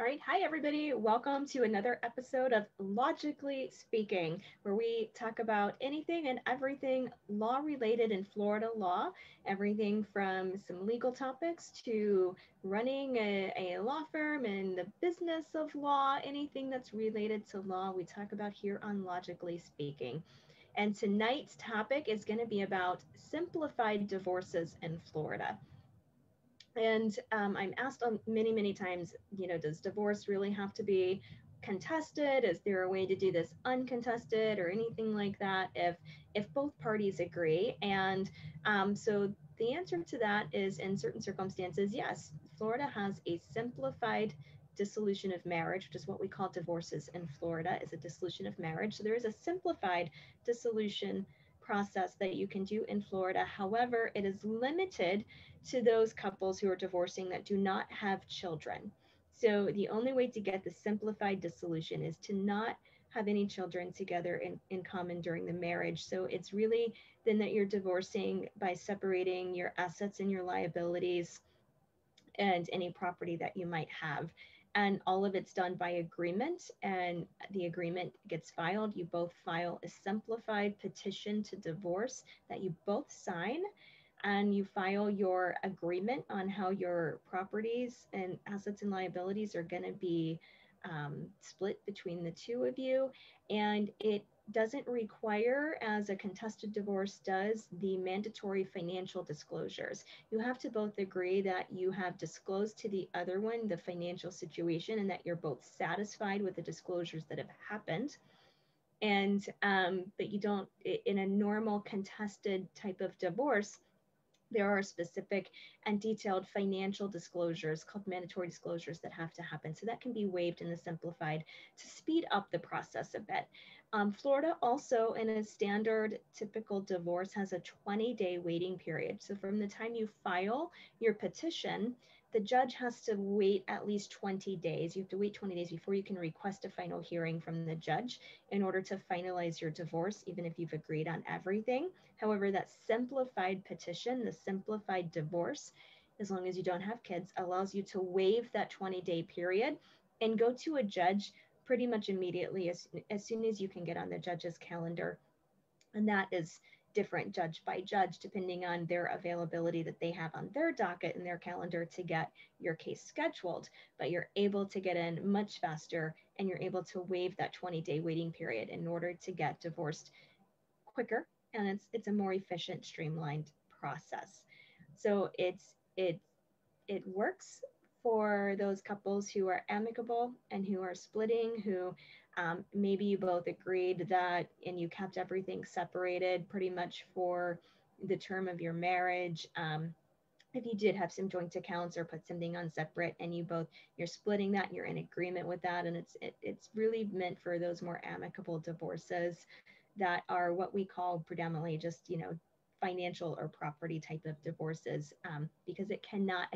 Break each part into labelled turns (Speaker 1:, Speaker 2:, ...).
Speaker 1: All right. Hi, everybody. Welcome to another episode of Logically Speaking, where we talk about anything and everything law related in Florida law, everything from some legal topics to running a law firm and the business of law, anything that's related to law, we talk about here on Logically Speaking. And tonight's topic is going to be about simplified divorces in Florida. And I'm asked many, many times, does divorce really have to be contested? Is there a way to do this uncontested or anything like that if both parties agree? And so the answer to that is in certain circumstances, yes, Florida has a simplified dissolution of marriage, which is what we call divorces in Florida, is a dissolution of marriage. So there is a simplified dissolution process that you can do in Florida. However, it is limited to those couples who are divorcing that do not have children. So the only way to get the simplified dissolution is to not have any children together in common during the marriage. So it's really then that you're divorcing by separating your assets and your liabilities and any property that you might have. And all of it's done by agreement, and the agreement gets filed. You both file a simplified petition to divorce that you both sign, and you file your agreement on how your properties and assets and liabilities are going to be split between the two of you. And it doesn't require, as a contested divorce does, the mandatory financial disclosures. You have to both agree that you have disclosed to the other one the financial situation and that you're both satisfied with the disclosures that have happened. And but you don't, in a normal contested type of divorce, there are specific and detailed financial disclosures called mandatory disclosures that have to happen. So that can be waived in the simplified to speed up the process a bit. Florida also, in a standard typical divorce, has a 20-day waiting period. So from the time you file your petition, the judge has to wait at least 20 days. You have to wait 20 days before you can request a final hearing from the judge in order to finalize your divorce, even if you've agreed on everything. However, that simplified petition, the simplified divorce, as long as you don't have kids, allows you to waive that 20-day period and go to a judge pretty much immediately as soon as you can get on the judge's calendar. And that is different judge by judge, depending on their availability that they have on their docket and their calendar to get your case scheduled. But you're able to get in much faster, and you're able to waive that 20-day waiting period in order to get divorced quicker, and it's a more efficient, streamlined process. So it works for those couples who are amicable and who are splitting, who maybe you both agreed that and you kept everything separated pretty much for the term of your marriage. If you did have some joint accounts or put something on separate and you're splitting that and you're in agreement with that, and it's really meant for those more amicable divorces that are what we call predominantly just financial or property type of divorces, because it cannot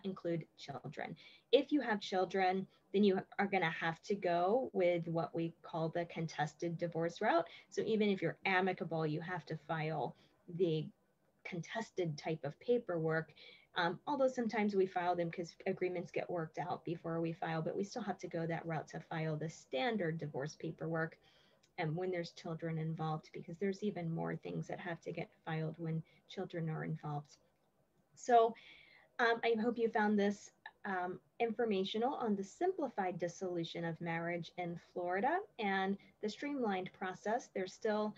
Speaker 1: include children. If you have children, then you are going to have to go with what we call the contested divorce route. So even if you're amicable, you have to file the contested type of paperwork. Although sometimes we file them because agreements get worked out before we file, but we still have to go that route to file the standard divorce paperwork, and when there's children involved, because there's even more things that have to get filed when children are involved. So I hope you found this informational on the simplified dissolution of marriage in Florida and the streamlined process. There's still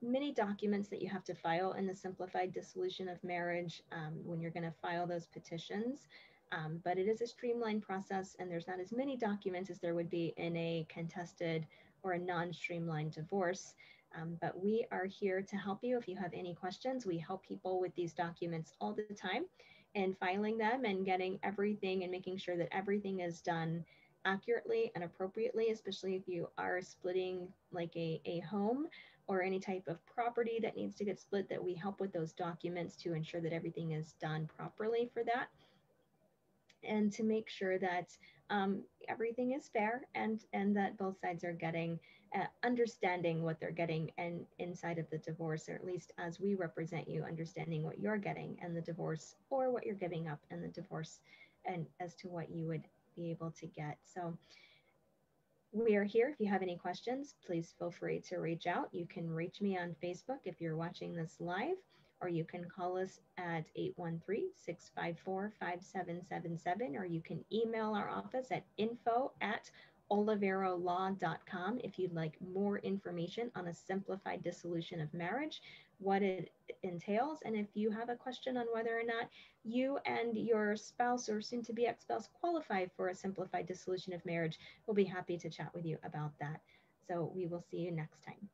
Speaker 1: many documents that you have to file in the simplified dissolution of marriage when you're going to file those petitions. But it is a streamlined process, and there's not as many documents as there would be in a contested or a non-streamlined divorce. But we are here to help you if you have any questions. We help people with these documents all the time and filing them and getting everything and making sure that everything is done accurately and appropriately, especially if you are splitting like a home or any type of property that needs to get split, that we help with those documents to ensure that everything is done properly for that, and to make sure that everything is fair, and that both sides are getting understanding what they're getting and inside of the divorce, or at least as we represent you, understanding what you're getting in the divorce or what you're giving up in the divorce, and as to what you would be able to get. So we are here. If you have any questions, please feel free to reach out. You can reach me on Facebook if you're watching this live, or you can call us at 813-654-5777, or you can email our office at info@oliverolaw.com if you'd like more information on a simplified dissolution of marriage, what it entails, and if you have a question on whether or not you and your spouse or soon to be ex-spouse qualify for a simplified dissolution of marriage, we'll be happy to chat with you about that. So we will see you next time.